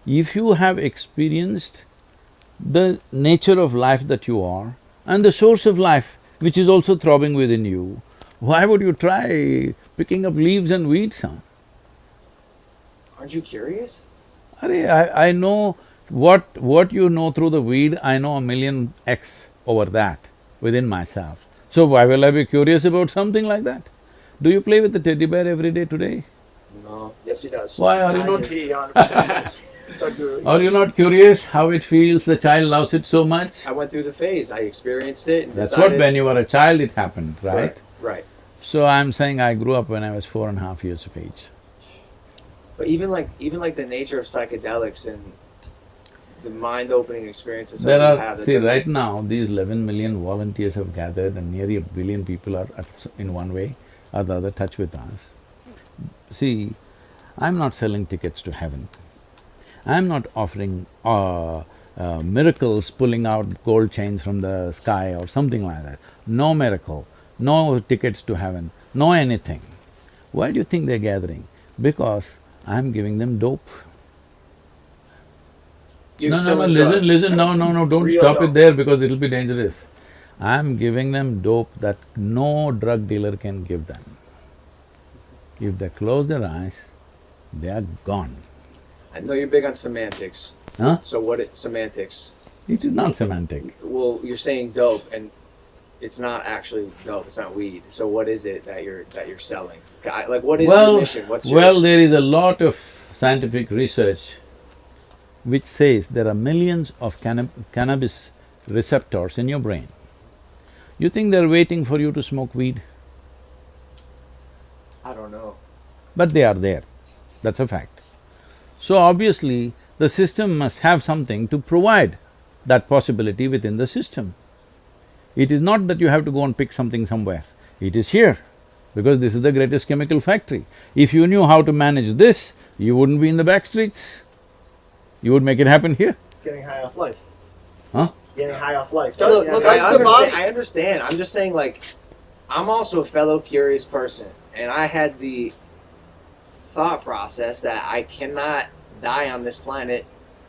If you have experienced the nature of life that you are and the source of life which is also throbbing within you, why would you try picking up leaves and weeds, huh? Aren't you curious? I know what you know through the weed, I know a million X over that within myself. So why will I be curious about something like that? Do you play with the teddy bear every day today? No. Yes, he does. Why are you I not… do. He 100% does. Sadhguru. Are you not curious how it feels, the child loves it so much? I went through the phase. I experienced it and That's decided… what, when you were a child it happened, right? Right. So I'm saying I grew up when I was 4.5 years of age. But even like the nature of psychedelics and the mind-opening experiences There that we are… have. see, right now these 11 million volunteers have gathered and nearly 1 billion people are in one way or the other touch with us. See, I'm not selling tickets to heaven. I'm not offering miracles, pulling out gold chains from the sky or something like that. No miracle, no tickets to heaven, no anything. Why do you think they're gathering? Because I'm giving them dope. You're No, selling listen, drugs. listen, no, don't Real stop dope. it there because it'll be dangerous. I'm giving them dope that no drug dealer can give them. If they close their eyes, they are gone. I know you're big on semantics. Huh? So semantics? It is not semantic. Well, you're saying dope, and it's not actually dope. It's not weed. So what is it that you're selling? Like, what is your mission? What's your… Well, there is a lot of scientific research which says there are millions of cannabis receptors in your brain. You think they're waiting for you to smoke weed? I don't know. But they are there, that's a fact. So obviously, the system must have something to provide that possibility within the system. It is not that you have to go and pick something somewhere, it is here, because this is the greatest chemical factory. If you knew how to manage this, you wouldn't be in the back streets. You would make it happen here. Getting high off life. Huh? Getting high off life. Look, Does the body… I understand. I'm just saying, like, I'm also a fellow curious person, and I had the thought process that I cannot die on this planet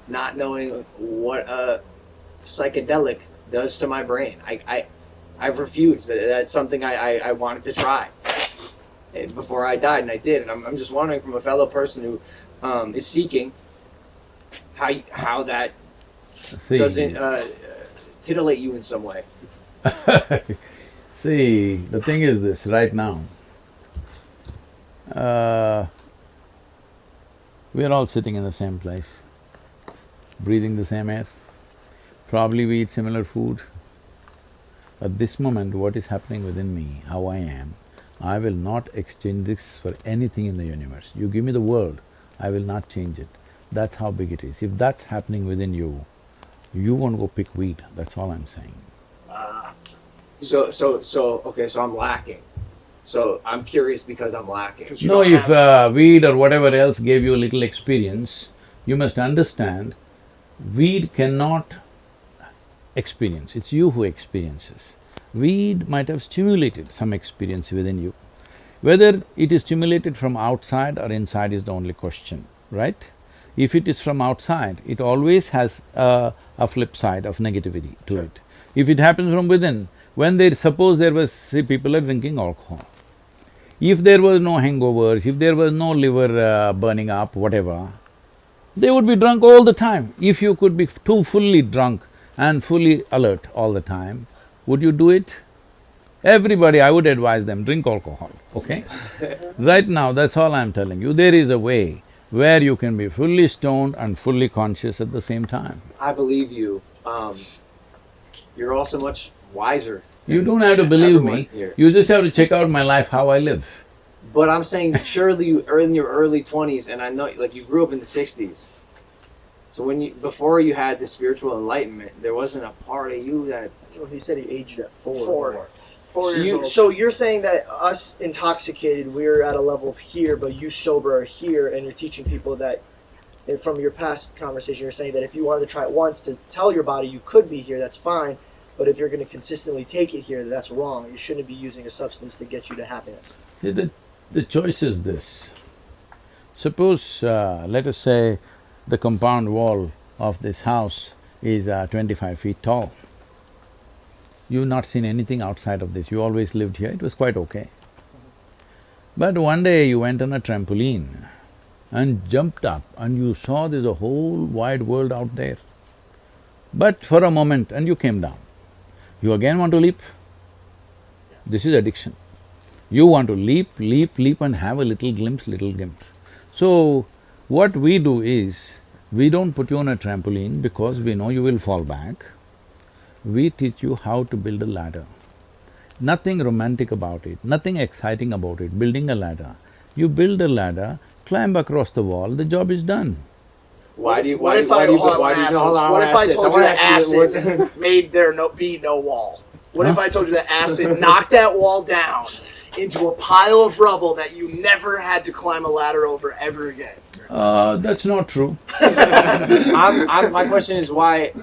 not knowing what a psychedelic does to my brain. I've refused. That's something I wanted to try before I died, and I did. And I'm just wondering, from a fellow person who is seeking, how that See, doesn't titillate you in some way. see, the thing is this, right now, we are all sitting in the same place, breathing the same air. Probably we eat similar food. At this moment, what is happening within me, how I am, I will not exchange this for anything in the universe. You give me the world, I will not change it. That's how big it is. If that's happening within you, you won't go pick weed, that's all I'm saying. So okay, so I'm lacking. So I'm curious because I'm lacking. You No, don't if weed or whatever else gave you a little experience, you must understand, weed cannot experience, it's you who experiences. Weed might have stimulated some experience within you. Whether it is stimulated from outside or inside is the only question, right? If it is from outside, it always has a flip side of negativity to it. If it happens from within, when suppose there was… see, people are drinking alcohol. If there was no hangovers, if there was no liver burning up, whatever, they would be drunk all the time. If you could be too fully drunk and fully alert all the time, would you do it? Everybody, I would advise them, drink alcohol, okay? Right now, that's all I'm telling you, there is a way where you can be fully stoned and fully conscious at the same time. I believe you. You're also much wiser. You don't have to believe everyone me, here. you just have to check out my life, how I live. But I'm saying, surely you are in your early 20s, and I know, like, you grew up in the 60s. So before you had the spiritual enlightenment, there wasn't a part of you that… Well, he said he aged at four. Four So years old. So you're saying that us intoxicated, we're at a level of here, but you sober are here, and you're teaching people that, and from your past conversation, you're saying that if you wanted to try it once to tell your body you could be here, that's fine, but if you're going to consistently take it here, that's wrong. You shouldn't be using a substance to get you to happiness. See, the choice is this. Suppose, let us say, the compound wall of this house is 25 feet tall. You've not seen anything outside of this, you always lived here, it was quite okay. But one day you went on a trampoline and jumped up and you saw there's a whole wide world out there. But for a moment and you came down. You again want to leap? This is addiction. You want to leap, leap, leap and have a little glimpse, little glimpse. So, what we do is, we don't put you on a trampoline because we know you will fall back. We teach you how to build a ladder. Nothing romantic about it, nothing exciting about it, building a ladder. You build a ladder, climb across the wall, the job is done. Why do you? What if I told you that acid made there be no wall? What if I told you that acid knocked that wall down into a pile of rubble that you never had to climb a ladder over ever again? That's not true. My question is why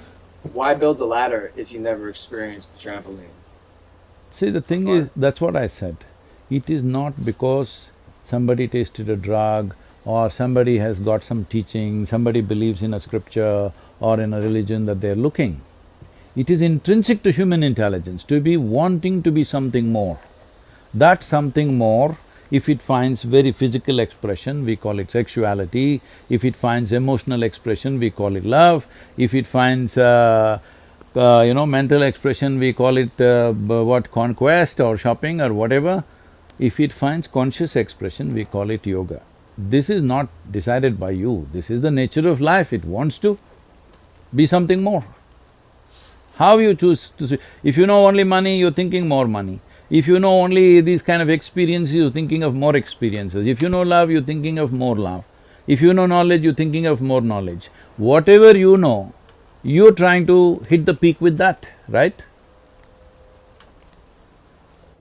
build the ladder if you never experienced the trampoline? See, the thing is, that's what I said. It is not because somebody tasted a drug or somebody has got some teaching, somebody believes in a scripture or in a religion that they're looking. It is intrinsic to human intelligence to be wanting to be something more. That something more, if it finds very physical expression, we call it sexuality. If it finds emotional expression, we call it love. If it finds mental expression, we call it conquest or shopping or whatever. If it finds conscious expression, we call it yoga. This is not decided by you, this is the nature of life, it wants to be something more. How you choose to see… If you know only money, you're thinking more money. If you know only these kind of experiences, you're thinking of more experiences. If you know love, you're thinking of more love. If you know knowledge, you're thinking of more knowledge. Whatever you know, you're trying to hit the peak with that, right?